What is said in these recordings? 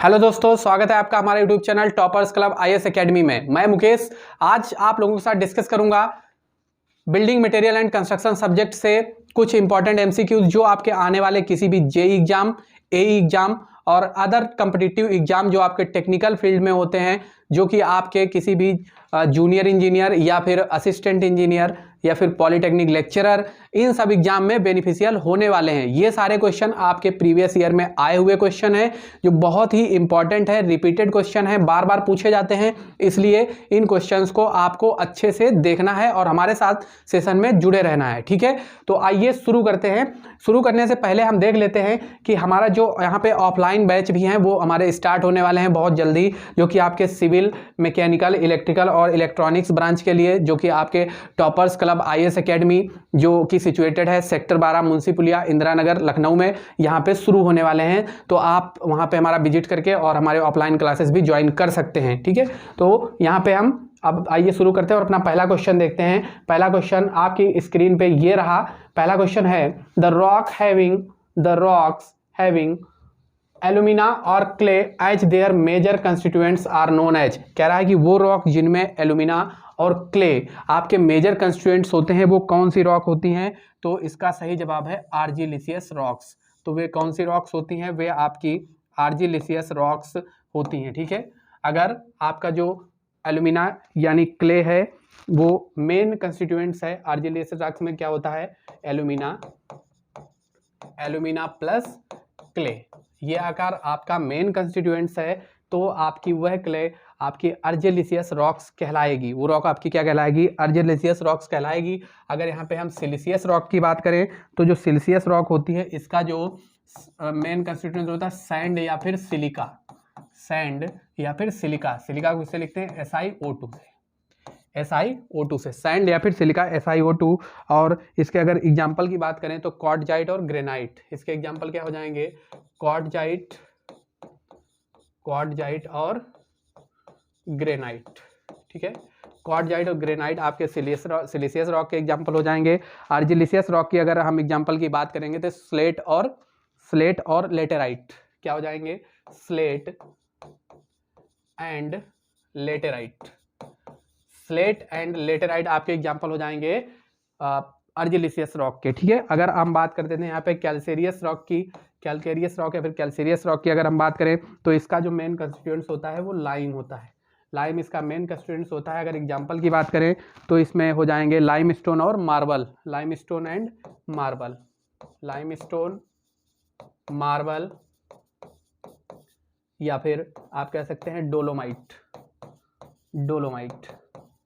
Hello दोस्तों, स्वागत है आपका हमारे YouTube channel toppers club IAS academy में। मैं मुकेश आज आप लोगों के साथ डिस्कस करूंगा building material and construction subject से कुछ इंपॉर्टेंट एमसीक्यूज जो आपके आने वाले किसी भी जेई एग्जाम, एई एग्जाम और अदर कॉम्पिटिटिव एग्जाम जो आपके टेक्निकल फील्ड में होते हैं, जो कि आपके किसी भी जूनियर इंजीनियर या फिर असिस्टेंट इंजीनियर या फिर पॉलिटेक्निक लेक्चरर, इन सब एग्जाम में बेनिफिशियल होने वाले हैं। ये सारे क्वेश्चन आपके प्रीवियस ईयर में आए हुए क्वेश्चन हैं जो बहुत ही इंपॉर्टेंट है, रिपीटेड क्वेश्चन है, बार बार पूछे जाते हैं। इसलिए इन क्वेश्चंस को आपको अच्छे से देखना है और हमारे साथ सेशन में जुड़े रहना है, ठीक है। तो आइए शुरू करते हैं। शुरू करने से पहले हम देख लेते हैं कि हमारा जो यहाँ पे ऑफलाइन बैच भी हैं वो हमारे स्टार्ट होने वाले हैं बहुत जल्दी, जो कि आपके सिविल, मैकेनिकल, इलेक्ट्रिकल और इलेक्ट्रॉनिक्स ब्रांच के लिए, जो कि आपके टॉपर्स क्लब आईएएस एकेडमी जो कि सिचुएटेड है सेक्टर 12 मुंशी पुलिया इंदिरा नगर लखनऊ में, यहाँ पे शुरू होने वाले हैं। तो आप वहाँ पे हमारा विजिट करके और हमारे ऑफलाइन क्लासेस भी ज्वाइन कर सकते हैं, ठीक है। तो यहाँ पे हम अब आइए शुरू करते हैं और अपना पहला क्वेश्चन देखते हैं। पहला क्वेश्चन आपकी स्क्रीन पे ये रहा। पहला क्वेश्चन है द रॉक्स हैविंग एल्यूमिना और clay as their major constituents are known as. कह रहा है कि वो रॉक जिनमें एल्यूमिना और क्ले आपके मेजर कंस्टिट्यूएंट्स होते हैं वो कौन सी रॉक होती हैं? तो इसका सही जवाब है आर्जिलिसियस रॉक्स। तो वे कौन सी रॉक्स होती हैं? वे आपकी आर्जिलिसियस रॉक्स होती हैं, ठीक है। अगर आपका जो एल्यूमिना यानी क्ले है वो मेन कंस्टिट्यूएंट्स है, आर्जिलिसियस रॉक्स में क्या होता है? एल्यूमिना प्लस क्ले, ये आकार आपका मेन कंस्टिट्यूएंट्स है। तो आपकी वह क्ले आपकी आर्जिलिसियस रॉक्स कहलाएगी। वो रॉक आपकी क्या कहलाएगी? आर्जिलिसियस रॉक्स कहलाएगी। अगर यहाँ पे हम सिलिसियस रॉक की बात करें तो जो सिलिसियस रॉक होती है इसका जो मेन कंस्टिट्यूएंट होता है सैंड या फिर सिलिका। सैंड या फिर सिलिका, सिलिका को किससे लिखते हैं? SiO2 से, SiO2 से, सैंड या फिर सिलिका SiO2। और इसके अगर एग्जाम्पल की बात करें तो क्वार्टजाइट और ग्रेनाइट, इसके एग्जाम्पल क्या हो जाएंगे? क्वार्टजाइट और ग्रेनाइट, ठीक है। क्वार्टजाइट और ग्रेनाइट आपके सिलिसियस रॉक के एग्जाम्पल हो जाएंगे। आर्जिलिसियस रॉक की अगर हम एग्जाम्पल की बात करेंगे तो स्लेट और लेटेराइट क्या हो जाएंगे? Slate and laterite. Slate and laterite आपके एग्जाम्पल हो जाएंगे आर्जिलिसियस रॉक के, ठीक है। अगर हम बात करते थे यहाँ पे कैल्केरियस रॉक या फिर कैल्केरियस रॉक की अगर हम बात करें तो इसका जो मेन कंस्टिट्यूएंट्स होता है वो लाइम होता है। लाइम इसका मेन कंस्टिट्यूएंट्स होता है। अगर एग्जाम्पल की बात करें तो इसमें हो जाएंगे लाइमस्टोन और marble, limestone and marble, limestone, marble, या फिर आप कह सकते हैं डोलोमाइट,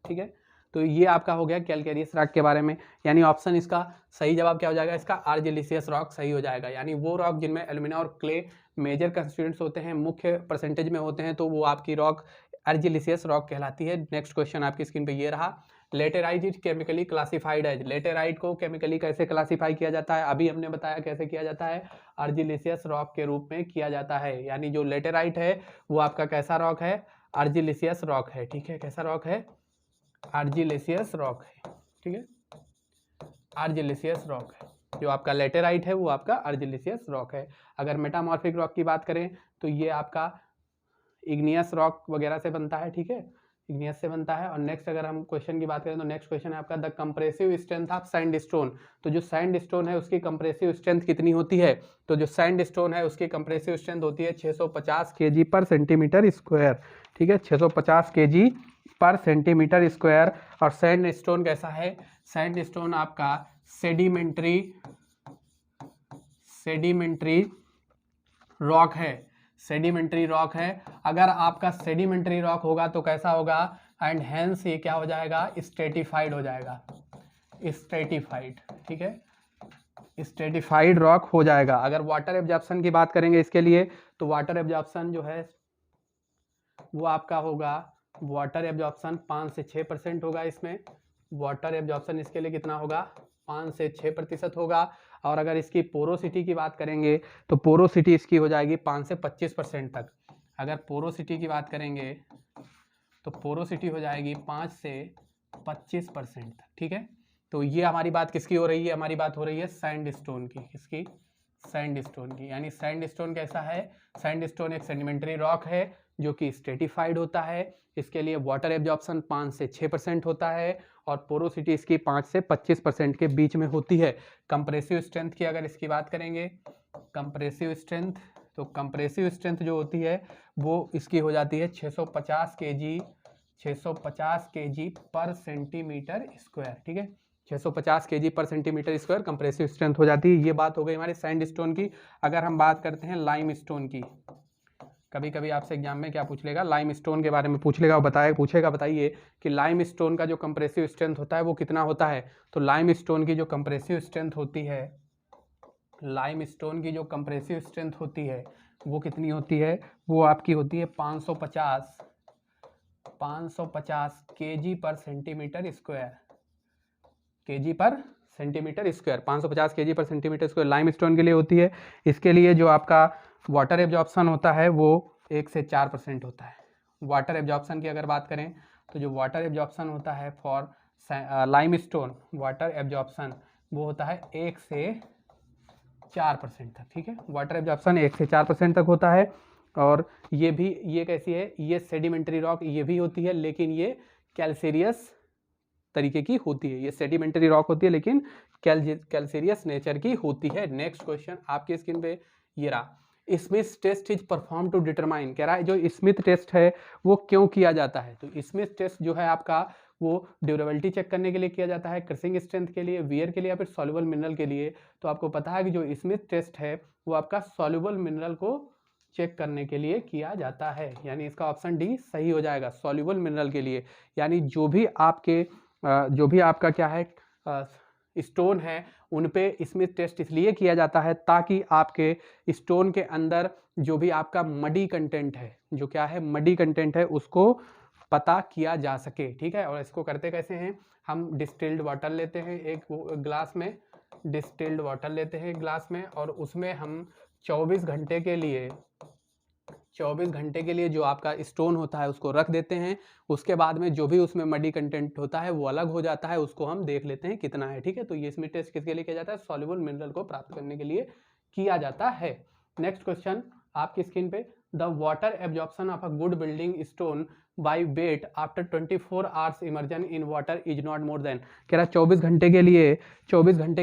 ठीक है। तो ये आपका हो गया कैल्केरियस रॉक के बारे में। यानी ऑप्शन इसका सही जवाब क्या हो जाएगा? इसका आर्जिलिसियस रॉक सही हो जाएगा। यानी वो रॉक जिनमें एल्यूमिना और क्ले मेजर कंस्टिट्यूएंट्स होते हैं, मुख्य परसेंटेज में होते हैं, तो वो आपकी रॉक आर्जिलिसियस रॉक कहलाती है। नेक्स्ट क्वेश्चन आपकी स्क्रीन पे ये रहा। Laterite is chemically classified as. Laterite को केमिकली कैसे क्लासीफाई किया जाता है? अभी हमने बताया कैसे किया जाता है, आर्जिलिसियस रॉक के रूप में किया जाता है। यानी जो लेटेराइट है वो आपका कैसा रॉक है? आर्जिलिसियस रॉक है, ठीक है। कैसा रॉक है? आर्जिलिसियस रॉक है, ठीक है। आर्जिलिसियस रॉक है। जो आपका लेटेराइट है वो आपका आर्जिलिसियस रॉक है। अगर मेटामॉर्फिक रॉक की बात करें तो ये आपका इग्नियस रॉक वगैरह से बनता है, ठीक है, इग्नियस से बनता है। और नेक्स्ट अगर हम क्वेश्चन की बात करें तो नेक्स्ट क्वेश्चन है आपका the compressive strength of sandstone. तो जो सैंडस्टोन है उसकी कंप्रेसिव स्ट्रेंथ कितनी होती है? तो जो सैंडस्टोन है उसकी कंप्रेसिव स्ट्रेंथ होती है 650 kg पर सेंटीमीटर स्क्वायर, ठीक है, 650 kg पर सेंटीमीटर स्क्वायर। और सैंडस्टोन कैसा है? सैंडस्टोन आपका सेडिमेंट्री रॉक है, सेडिमेंट्री रॉक है। अगर आपका सेडिमेंट्री रॉक होगा तो कैसा होगा? एंड हेंस ये क्या हो जाएगा? स्ट्रेटिफाइड हो जाएगा, स्ट्रेटिफाइड, ठीक है, स्ट्रेटिफाइड रॉक हो जाएगा। अगर वाटर एब्जॉर्प्शन की बात करेंगे इसके लिए तो वाटर एब्जॉर्प्शन जो है वो आपका होगा, वाटर एब्जॉर्प्शन 5 से 6% होगा इसमें। वाटर एब्जॉर्प्शन इसके लिए कितना होगा? 5 से 6% होगा। और अगर इसकी पोरोसिटी की बात करेंगे तो पोरोसिटी इसकी हो जाएगी 5 से 25% तक। अगर पोरोसिटी की बात करेंगे तो पोरोसिटी हो जाएगी 5 से 25% तक, ठीक है। तो ये हमारी बात किसकी हो रही है? हमारी बात हो रही है सैंडस्टोन की। किसकी? सैंडस्टोन की। यानी सैंडस्टोन कैसा है? सैंडस्टोन एक सेडिमेंट्री रॉक है जो कि स्ट्रेटिफाइड होता है। इसके लिए वाटर एब्जॉर्प्शन 5 से 6% होता है और पोरोसिटी इसकी 5 से 25% के बीच में होती है। कंप्रेसिव स्ट्रेंथ की अगर इसकी बात करेंगे, कंप्रेसिव स्ट्रेंथ, तो कंप्रेसिव स्ट्रेंथ जो होती है वो इसकी हो जाती है 650 kg पर सेंटीमीटर स्क्वायर। ठीक है, 650 kg पर सेंटीमीटर स्क्वायर कंप्रेसिव स्ट्रेंथ हो जाती है। ये बात हो गई हमारी सैंडस्टोन की। अगर हम बात करते हैं लाइमस्टोन की, कभी कभी आपसे एग्जाम में क्या पूछ लेगा, लाइमस्टोन के बारे में पूछ लेगा, पूछेगा बताइए कि लाइमस्टोन का जो कंप्रेसिव स्ट्रेंथ होता है वो कितना होता है। तो लाइमस्टोन की जो कंप्रेसिव स्ट्रेंथ होती है, लाइमस्टोन की जो कंप्रेसिव स्ट्रेंथ होती है वो कितनी होती है? वो आपकी होती है 550 kg पर सेंटीमीटर स्क्वायर, kg पर सेंटीमीटर स्क्वायर, 550 kg पर सेंटीमीटर स्क्वायर लाइमस्टोन के लिए होती है। इसके लिए जो आपका वाटर एब्जॉर्प्शन होता है वो 1 से 4% होता है। वाटर एब्जॉर्प्शन की अगर बात करें तो जो वाटर एब्जॉर्प्शन होता है फॉर लाइमस्टोन, वाटर एब्जॉर्प्शन वो होता है 1 से 4% तक। ठीक है, वाटर एब्जॉर्प्शन 1 से 4% तक होता है। और ये कैसी है? ये सेडिमेंट्री रॉक ये भी होती है, लेकिन ये कैल्सेरियस तरीके की होती है। ये सेडिमेंट्री रॉक होती है लेकिन कैल्सेरियस नेचर की होती है। नेक्स्ट क्वेश्चन आपके स्क्रीन पे ये रहा, Smith test is perform to determine, कह रहा है जो स्मिथ टेस्ट है वो क्यों किया जाता है। तो स्मिथ टेस्ट जो है आपका वो ड्यूरेबिलिटी चेक करने के लिए किया जाता है, क्रशिंग स्ट्रेंथ के लिए, वियर के लिए या फिर सॉल्युबल मिनरल के लिए। तो आपको पता है कि जो स्मिथ टेस्ट है वो आपका सॉल्युबल मिनरल को चेक करने के लिए किया जाता है। यानी इसका ऑप्शन डी सही हो जाएगा, सॉल्युबल मिनरल के लिए। यानी जो भी आपका क्या है स्टोन है उन पे स्मिथ टेस्ट इसलिए किया जाता है ताकि आपके स्टोन के अंदर जो भी आपका मडी कंटेंट है, जो क्या है मडी कंटेंट है, उसको पता किया जा सके। ठीक है, और इसको करते कैसे हैं? हम डिस्टिल्ड वाटर लेते हैं एक ग्लास में, डिस्टिल्ड वाटर लेते हैं एक ग्लास में और उसमें हम 24 घंटे के लिए जो आपका स्टोन होता है उसको रख देते हैं। उसके बाद में जो भी उसमें मडी कंटेंट होता है वो अलग हो जाता है, उसको हम देख लेते हैं कितना है। ठीक है, तो ये स्मिथ टेस्ट किसके लिए किया जाता है? सॉल्युबल मिनरल को प्राप्त करने के लिए किया जाता है। नेक्स्ट क्वेश्चन आपकी स्क्रीन पे, the water absorption of a good building stone by weight after 24 hours immersion in water is not more than, कह रहा 24 घंटे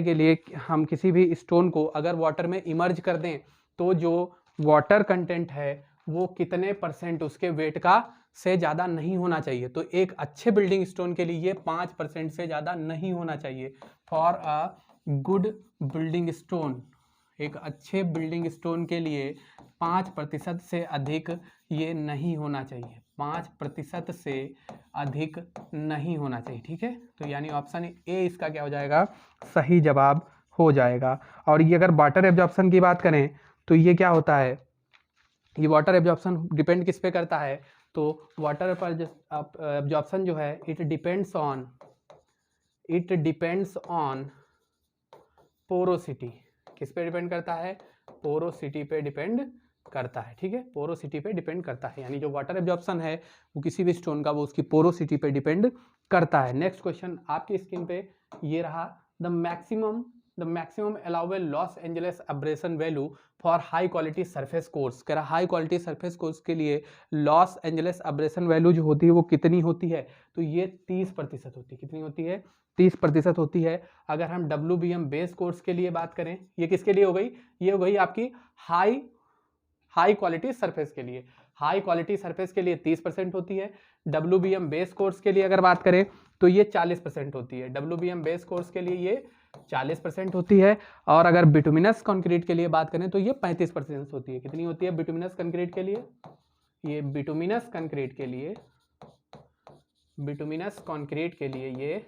के लिए हम किसी भी स्टोन को अगर वाटर में इमर्ज कर दें तो जो वाटर कंटेंट है वो कितने परसेंट उसके वेट का से ज़्यादा नहीं होना चाहिए। तो एक अच्छे बिल्डिंग स्टोन के लिए ये 5% से ज़्यादा नहीं होना चाहिए। For a good building stone, एक अच्छे बिल्डिंग स्टोन के लिए 5% से अधिक ये नहीं होना चाहिए, 5% से अधिक नहीं होना चाहिए। ठीक है, तो यानी ऑप्शन ए इसका क्या हो जाएगा? सही जवाब हो जाएगा। और ये अगर वाटर एब्जॉर्प्शन की बात करें तो ये क्या होता है? ये वाटर एब्जॉर्प्शन डिपेंड किस पे करता है? तो वाटर पर एब्जॉर्प्शन जो है इट डिपेंड्स ऑन पोरोसिटी। किस पे डिपेंड करता है? पोरोसिटी पे डिपेंड करता है। ठीक है, पोरोसिटी पे डिपेंड करता है। यानी जो वाटर एब्जॉर्प्शन है वो किसी भी स्टोन का वो उसकी पोरोसिटी पे डिपेंड करता है। नेक्स्ट क्वेश्चन आपकी स्क्रीन पे ये रहा, the maximum allowable Los Angeles abrasion value for high quality surface course, कह रहा हाई क्वालिटी सरफेस कोर्स के लिए लॉस एंजलिस अब्रेशन वैल्यू जो होती है वो कितनी होती है? तो ये 30% होती है। कितनी होती है? 30% होती है। अगर हम WBM बेस कोर्स के लिए बात करें, ये किसके लिए हो गई? ये हो गई आपकी हाई क्वालिटी सरफेस के लिए। हाई क्वालिटी सरफेस के लिए 30% होती है। WBM बेस कोर्स के लिए अगर बात करें तो ये 40% होती है। WBM बेस कोर्स के लिए ये 40% होती है। और अगर बिटुमिनस कंक्रीट के लिए बात करें तो ये 35% होती है। कितनी होती है बिटुमिनस कंक्रीट के लिए? ये बिटुमिनस कंक्रीट के लिए ये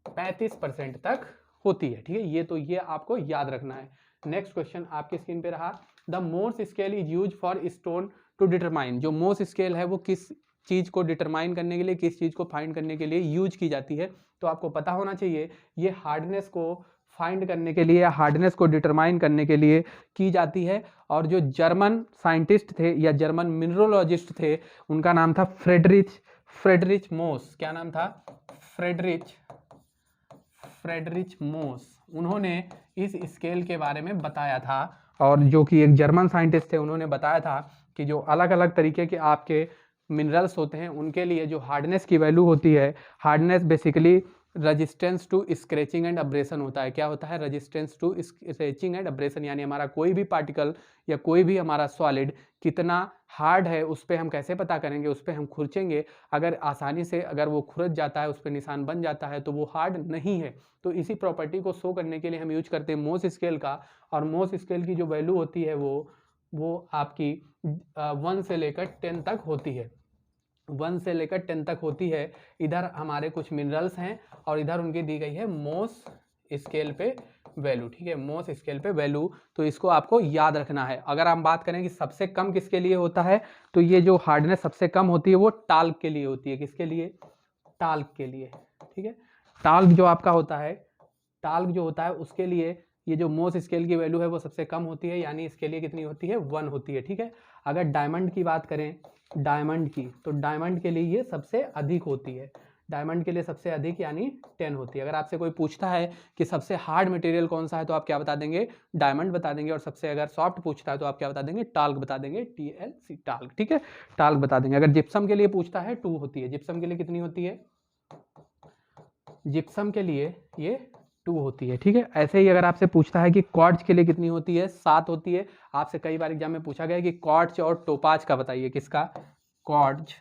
35% तक होती है। ठीक है, ये आपको याद रखना है। नेक्स्ट क्वेश्चन आपके स्क्रीन पे रहा, the Mohs scale is use for stone to determine, जो मोर्स स्केल है वो किस चीज को डिटरमाइन करने के लिए, किस चीज को फाइंड करने के लिए यूज की जाती है? तो आपको पता होना चाहिए ये हार्डनेस को फाइंड करने के लिए, हार्डनेस को डिटरमाइन करने के लिए की जाती है। और जो जर्मन साइंटिस्ट थे या जर्मन मिनरोलॉजिस्ट थे उनका नाम था फ्रेडरिच मोस। क्या नाम था? फ्रेडरिच मोस। उन्होंने इस स्केल के बारे में बताया था, और जो कि एक जर्मन साइंटिस्ट थे, उन्होंने बताया था कि जो अलग अलग तरीके के आपके मिनरल्स होते हैं उनके लिए जो हार्डनेस की वैल्यू होती है, hardness basically resistance to scratching and abrasion होता है। क्या होता है? Resistance to scratching and abrasion, यानी हमारा कोई भी पार्टिकल या कोई भी हमारा सॉलिड कितना हार्ड है उस पर हम कैसे पता करेंगे? उस पर हम खुरचेंगे, अगर आसानी से अगर वो खुरच जाता है, उस पर निशान बन जाता है, तो वो हार्ड नहीं है। तो इसी प्रॉपर्टी को शो करने के लिए हम यूज करते हैं मोस स्केल का, और मोस स्केल की जो वैल्यू होती है वो आपकी 1 से लेकर 10 तक होती है। 1 से लेकर 10 तक होती है। इधर हमारे कुछ मिनरल्स हैं और इधर उनकी दी गई है मोस स्केल पे वैल्यू, ठीक है, मोस स्केल पे वैल्यू। तो इसको आपको याद रखना है। अगर हम बात करें कि सबसे कम किसके लिए होता है, तो ये जो हार्डनेस सबसे कम होती है वो टाल्क के लिए होती है। किसके लिए? टाल्क के लिए, ठीक है। टाल्क जो आपका होता है, टाल्क जो होता है उसके लिए ये जो मोस स्केल की वैल्यू है वो सबसे कम होती है, यानी इसके लिए कितनी होती है? 1 होती है, ठीक है। अगर डायमंड की बात करें, डायमंड की, तो डायमंड के लिए ये सबसे अधिक होती है। डायमंड के लिए सबसे अधिक यानी 10 होती है। अगर आपसे कोई पूछता है कि सबसे हार्ड मटेरियल कौन सा है, तो आप क्या बता देंगे? डायमंड बता देंगे। और सबसे अगर सॉफ्ट पूछता है तो आप क्या बता देंगे? टाल्क बता देंगे, TLC, टाल्क, ठीक है, टाल्क बता देंगे। अगर जिप्सम के लिए पूछता है 2 होती है। जिप्सम के लिए कितनी होती है? जिप्सम के लिए ये 2 होती है, ठीक है। ऐसे ही अगर आपसे पूछता है कि क्वार्ट्ज के लिए कितनी होती है? 7 होती है। आपसे कई बार एग्जाम में पूछा गया है कि क्वार्ट्ज और टोपाज का बताइए। किसका? क्वार्ट्ज,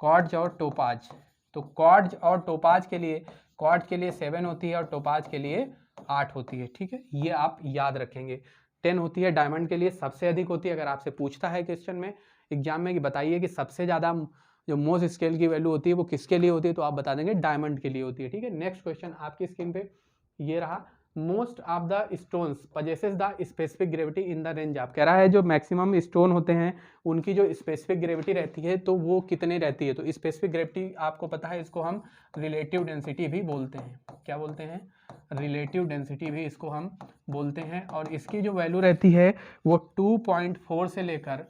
क्वार्ट्ज और टोपाज। तो क्वार्ट्ज और टोपाज के लिए, क्वार्ट्ज के लिए 7 होती है और टोपाज के लिए 8 होती है, ठीक है। ये आप याद रखेंगे। 10 होती है डायमंड के लिए, सबसे अधिक होती है। अगर आपसे पूछता है क्वेश्चन में, एग्जाम में, कि बताइए कि सबसे ज़्यादा जो मोस स्केल की वैल्यू होती है वो किसके लिए होती है, तो आप बता देंगे डायमंड के लिए होती है, ठीक है। नेक्स्ट क्वेश्चन आपकी स्क्रीन पे ये रहा। Most of the stones possesses the specific gravity in the range. आप कह रहा है जो मैक्सिमम स्टोन होते हैं उनकी जो स्पेसिफिक ग्रेविटी रहती है तो वो कितने रहती है? तो स्पेसिफिक ग्रेविटी आपको पता है, इसको हम रिलेटिव डेंसिटी भी बोलते हैं। क्या बोलते हैं? रिलेटिव डेंसिटी भी इसको हम बोलते हैं। और इसकी जो वैल्यू रहती है वो 2.4 से लेकर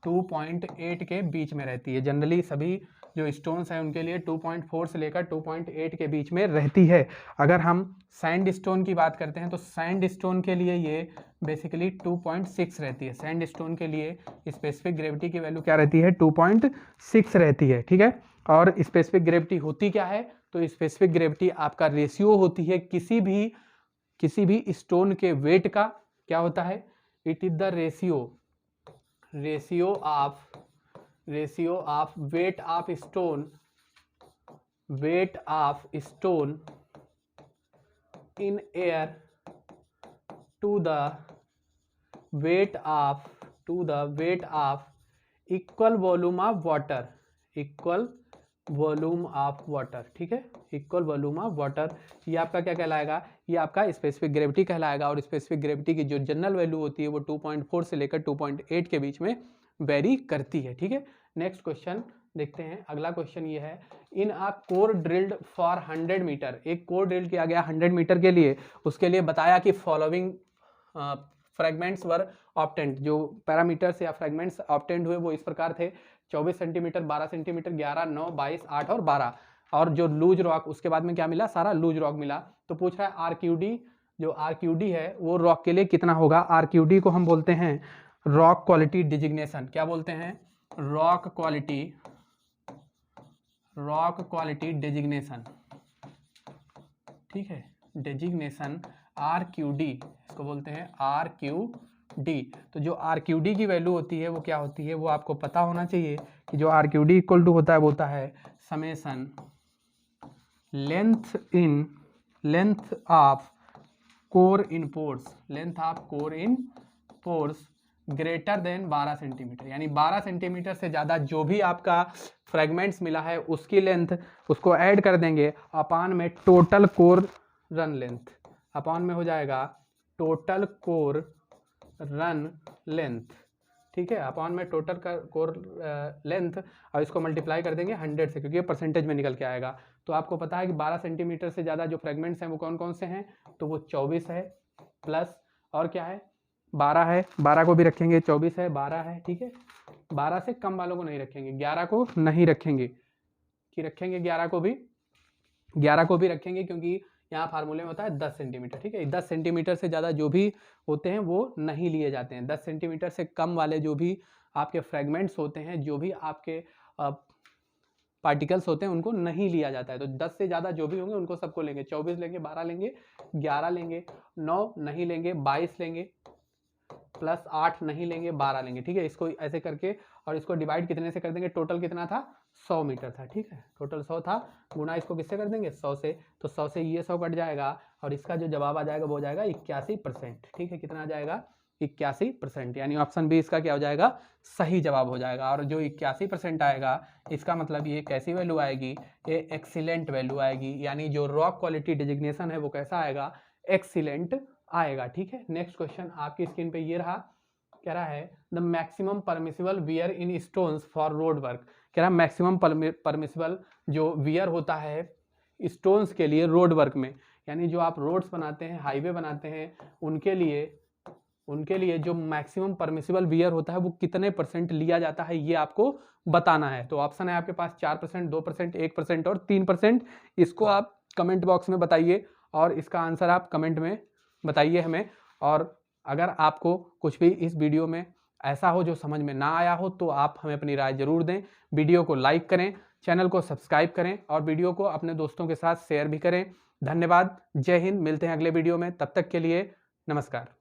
2.8 के बीच में रहती है। जनरली सभी जो स्टोन्स हैं उनके लिए 2.4 से लेकर 2.8 के बीच में रहती है। अगर हम सैंड स्टोन की बात करते हैं तो सैंड स्टोन के लिए ये बेसिकली 2.6 रहती है। सैंड स्टोन के लिए स्पेसिफिक ग्रेविटी की वैल्यू क्या रहती है? 2.6 रहती है, ठीक है। और स्पेसिफिक ग्रेविटी होती क्या है? तो स्पेसिफिक ग्रेविटी आपका रेशियो होती है किसी भी स्टोन के वेट का। क्या होता है? It is the ratio of weight of stone in air to the weight of equal volume of water, ठीक है, इक्वल वॉल्यूम ऑफ वाटर। ये आपका क्या कहलाएगा? ये आपका स्पेसिफिक ग्रेविटी कहलाएगा। और स्पेसिफिक ग्रेविटी की जो जनरल वैल्यू होती है वो 2.4 से लेकर 2.8 के बीच में वेरी करती है, ठीक है। नेक्स्ट क्वेश्चन देखते हैं। अगला क्वेश्चन ये है, in a core drilled for 100 metre. एक कोर ड्रिल किया गया 100 मीटर के लिए, उसके लिए बताया कि फॉलोइंग फ्रेगमेंट्स वर ऑब्टेंड। जो पैरामीटर्स या फ्रेगमेंट्स ऑब्टेंड हुए वो इस प्रकार थे: 24 सेंटीमीटर, 12 सेंटीमीटर, 11, 9, 22, 8 और 12। और जो लूज रॉक, उसके बाद में क्या मिला? सारा लूज रॉक मिला। तो पूछ रहा है आरक्यूडी, जो आरक्यूडी है वो रॉक के लिए कितना होगा? आरक्यूडी को हम बोलते हैं रॉक क्वालिटी डिजिग्नेशन। क्या बोलते हैं? रॉक क्वालिटी डिजिग्नेशन, ठीक है, डिजिग्नेशन RQD, इसको बोलते हैं RQD। तो जो RQD की वैल्यू होती है वो क्या होती है? वो आपको पता होना चाहिए कि जो RQD इक्वल टू होता है वो होता है summation length of core in pores greater than 12 centimetre. यानी 12 सेंटीमीटर से ज़्यादा जो भी आपका फ्रेगमेंट्स मिला है उसकी लेंथ, उसको ऐड कर देंगे अपान में टोटल कोर रन लेंथ। अपान में हो जाएगा टोटल कोर रन लेंथ, ठीक है। अपान में टोटल कोर लेंथ, और इसको मल्टीप्लाई कर देंगे 100 से, क्योंकि ये परसेंटेज में निकल के आएगा। तो आपको पता है कि 12 सेंटीमीटर से ज़्यादा जो फ्रेगमेंट्स हैं वो कौन कौन से हैं? तो वो 24 है, प्लस और क्या है? 12 है। 12 को भी रखेंगे, 24 है, 12 है, ठीक है। 12 से कम वालों को नहीं रखेंगे, 11 को नहीं रखेंगे, कि रखेंगे 11 को भी, 11 को भी रखेंगे क्योंकि यहाँ फार्मूले में होता है 10 सेंटीमीटर, ठीक है। 10 सेंटीमीटर से ज़्यादा जो भी होते हैं वो नहीं लिए जाते हैं। 10 सेंटीमीटर से कम वाले जो भी आपके फ्रेगमेंट्स होते हैं, जो भी आपके पार्टिकल्स होते हैं, उनको नहीं लिया जाता है। तो 10 से ज़्यादा जो भी होंगे उनको सबको लेंगे। 24 लेंगे, 12 लेंगे, 11 लेंगे, 9 नहीं लेंगे, 22 लेंगे, प्लस 8 नहीं लेंगे, 12 लेंगे, ठीक है। इसको ऐसे करके और इसको डिवाइड कितने से कर देंगे, टोटल कितना था 100 मीटर था, ठीक है। टोटल 100 था, गुना इसको किससे कर देंगे 100 से, तो 100 से ये 100 कट जाएगा और इसका जो जवाब आ जाएगा वो हो जाएगा 81%, ठीक है। कितना आ जाएगा 81%, यानी ऑप्शन बी इसका क्या हो जाएगा, सही जवाब हो जाएगा। और जो 81% आएगा इसका मतलब ये कैसी वैल्यू आएगी, ये एक्सीलेंट वैल्यू आएगी, यानी जो रॉक क्वालिटी डिजिग्नेशन है वो कैसा आएगा, एक्सीलेंट आएगा, ठीक है। नेक्स्ट क्वेश्चन आपकी स्क्रीन पे ये रहा, कह रहा है the maximum permissible wear in stones for road work. कह रहा है मैक्सिमम परमिसिबल जो वियर होता है स्टोन्स के लिए रोड वर्क में, यानी जो आप रोड्स बनाते हैं, हाईवे बनाते हैं, उनके लिए जो मैक्सिमम परमिसिबल वियर होता है वो कितने % लिया जाता है, ये आपको बताना है। तो ऑप्शन है आपके पास 4%, 2%, 1% और 3%। इसको आप कमेंट बॉक्स में बताइए और इसका आंसर आप कमेंट में बताइए हमें। और अगर आपको कुछ भी इस वीडियो में ऐसा हो जो समझ में ना आया हो तो आप हमें अपनी राय जरूर दें। वीडियो को लाइक करें, चैनल को सब्सक्राइब करें और वीडियो को अपने दोस्तों के साथ शेयर भी करें। धन्यवाद, जय हिंद। मिलते हैं अगले वीडियो में, तब तक के लिए नमस्कार।